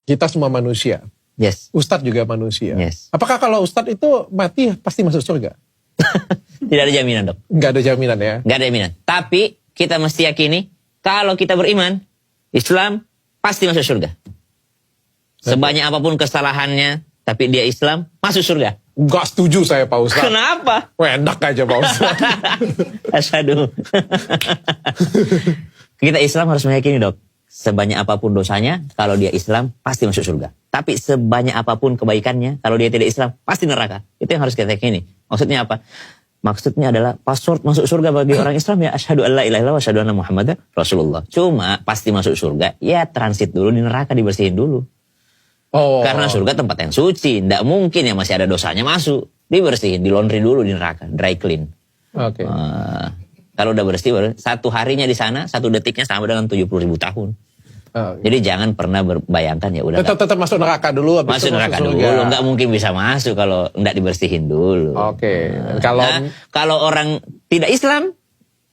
kita semua manusia. Yes. Ustadz juga manusia. Yes. Apakah kalau Ustadz itu mati pasti masuk surga? Tidak ada jaminan, Dok. Nggak ada jaminan ya? Nggak ada jaminan. Tapi kita mesti yakini, kalau kita beriman, Islam pasti masuk surga. Sebanyak apapun kesalahannya, tapi dia Islam, masuk surga. Nggak setuju saya Pak Ustadz. Kenapa? Enak aja Pak Ustadz. Asyhadu. Kita Islam harus meyakini, Dok. Sebanyak apapun dosanya, kalau dia Islam, pasti masuk surga. Tapi sebanyak apapun kebaikannya, kalau dia tidak Islam, pasti neraka. Itu yang harus kita yakini. Maksudnya apa? Maksudnya adalah password masuk surga bagi orang Islam ya asyhadu alla ilaha illallah wa asyhadu anna Muhammadar Rasulullah. Cuma pasti masuk surga, ya transit dulu di neraka, dibersihin dulu. Oh. Karena surga tempat yang suci, tidak mungkin yang masih ada dosanya masuk. Dibersihin, di laundry dulu di neraka, dry clean. Oke. Kalau udah bersih, baru satu harinya di sana, satu detiknya sama dengan 70.000 tahun. Jadi jangan pernah berbayangkan ya udah. Tetap masuk neraka dulu. Habis Masuk neraka dulu, nggak mungkin bisa masuk kalau nggak dibersihin dulu. Oke. Kalau orang tidak Islam,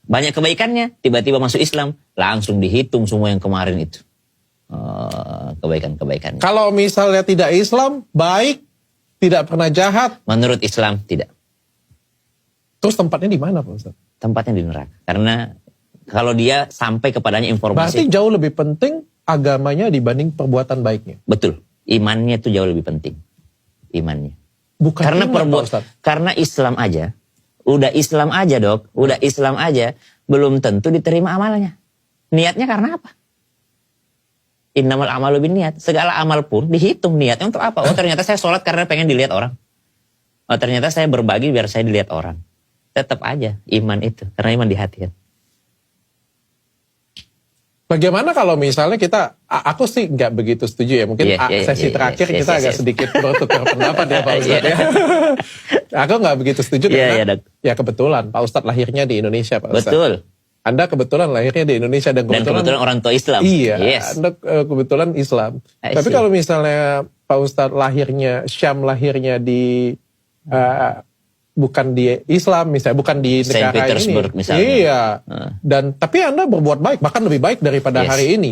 banyak kebaikannya, tiba-tiba masuk Islam, langsung dihitung semua yang kemarin itu. Kebaikan-kebaikannya. Kalau misalnya tidak Islam, baik, tidak pernah jahat. Menurut Islam, tidak. Terus tempatnya di mana Pak Ustadz? Tempatnya di neraka. Karena kalau dia sampai kepadanya informasi. Berarti jauh lebih penting agamanya dibanding perbuatan baiknya. Betul. Imannya itu jauh lebih penting. Imannya. Bukan karena iman, karena Islam aja. Udah Islam aja, Dok. Udah Islam aja. Belum tentu diterima amalnya. Niatnya karena apa? Innamal amalu binniat. Segala amal pun dihitung niatnya untuk apa? Oh ternyata saya sholat karena pengen dilihat orang. Oh ternyata saya berbagi biar saya dilihat orang. Tetap aja iman itu. Karena iman di hati kan. Bagaimana kalau misalnya kita, aku sih nggak begitu setuju ya. Mungkin sesi terakhir kita agak sedikit bertukar pendapat ya Pak Ustadz ya. Aku nggak begitu setuju karena ya kebetulan Pak Ustadz lahirnya di Indonesia Pak Ustadz. Betul. Anda kebetulan lahirnya di Indonesia dan kebetulan orang tua Islam. Iya, Anda kebetulan Islam. Tapi kalau misalnya Pak Ustadz lahirnya, Syam lahirnya di bukan di Islam misalnya, bukan di negara ini. Misalnya. Iya. Dan tapi Anda berbuat baik, bahkan lebih baik daripada hari ini.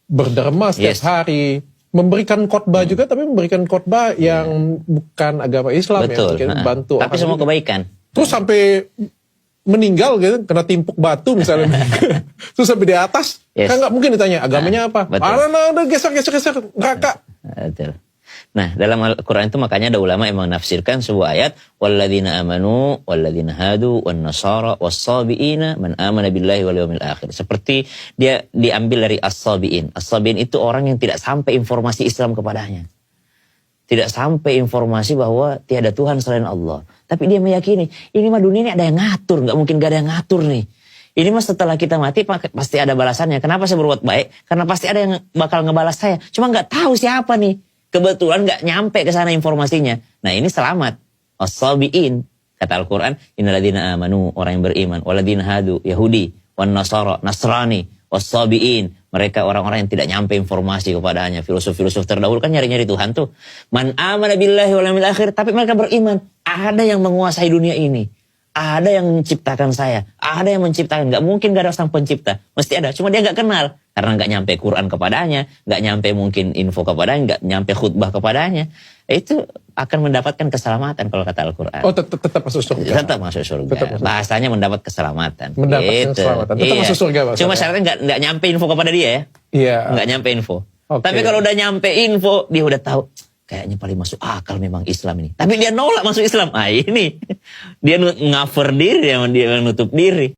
Berderma setiap hari, memberikan khotbah juga, tapi memberikan khotbah yang bukan agama Islam. Betul. Ya, bantu. Tapi semua kebaikan. Terus sampai meninggal gitu, kena timpuk batu misalnya. Terus sampai di atas, kan nggak mungkin ditanya agamanya apa. Ada geser neraka. Betul. Nah, dalam Al-Quran itu makanya ada ulama yang menafsirkan sebuah ayat, walladzina amanu walladzina hadu wan nasara was-sabiina man amana billahi wal yawmil akhir. Seperti dia diambil dari as-sabiin. As-sabiin itu orang yang tidak sampai informasi Islam kepadanya. Tidak sampai informasi bahwa tiada Tuhan selain Allah. Tapi dia meyakini, ini mah dunia ini ada yang ngatur, nggak mungkin gak ada yang ngatur nih. Ini mah setelah kita mati pasti ada balasannya. Kenapa saya berbuat baik? Karena pasti ada yang bakal ngebalas saya. Cuma nggak tahu siapa nih. Kebetulan nggak nyampe ke sana informasinya. Nah ini selamat. As-sabiin. Kata Al-Quran, innalladzina amanu, orang yang beriman. Walladzina hadu, Yahudi. Wan nasara, Nasrani. Was-sabiin. Mereka orang-orang yang tidak nyampe informasi kepadanya. Filosof-filosof terdahulu kan nyari-nyari Tuhan tuh. Man amana billahi wal yawmil akhir. Tapi mereka beriman. Ada yang menguasai dunia ini. Ada yang menciptakan saya. Ada yang menciptakan. Gak mungkin gak ada sang pencipta. Mesti ada. Cuma dia gak kenal. Karena gak nyampe Quran kepadanya. Gak nyampe mungkin info kepadanya. Gak nyampe khutbah kepadanya. Itu akan mendapatkan keselamatan kalau kata Al-Quran. Oh tetap masuk surga. Tetap masuk surga. Bahasanya mendapat keselamatan. Mendapatkan keselamatan. Tetap masuk surga. Cuma syaratnya gak nyampe info kepada dia ya. Iya. Gak nyampe info. Tapi kalau udah nyampe info, dia udah tahu. Kayaknya paling masuk akal memang Islam ini. Tapi dia nolak masuk Islam. Ah ini. Dia ngafir diri, dia nutup diri.